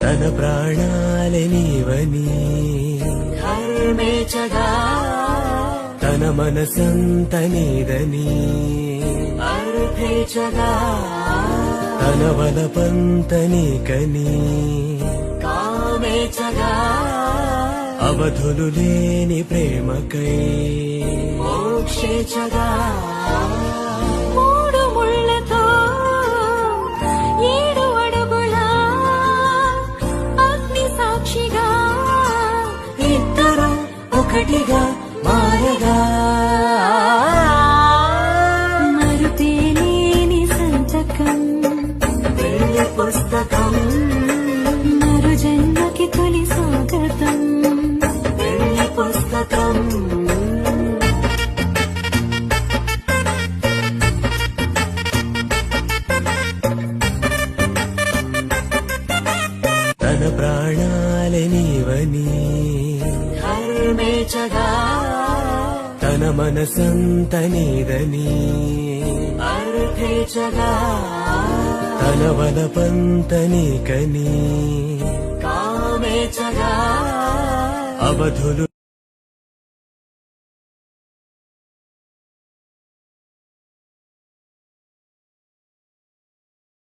తన ప్రాణాలే నీవని ధర్మేచగా తన మనసంత నీదని అర్థేచగా తన వలపంత నీకని కామేచగా అవధులు లేని ప్రేమకై మోక్షేచగా మూడు ముళ్ళతో 7 అడుగుల అగ్ని సాక్షిగా ఇద్దరు ఒకటిగా మారగా మరుపేలేని సంతకం పెళ్లి పుస్తకం మరు జన్మకి తొలి స్వాగతం పెళ్లి పుస్తకం తన ప్రాణాలే నీవని ధర్మేచగా తన మనసంత నీదని అర్థేచగా తన వలపంత నీకని కామేచగా అవధులు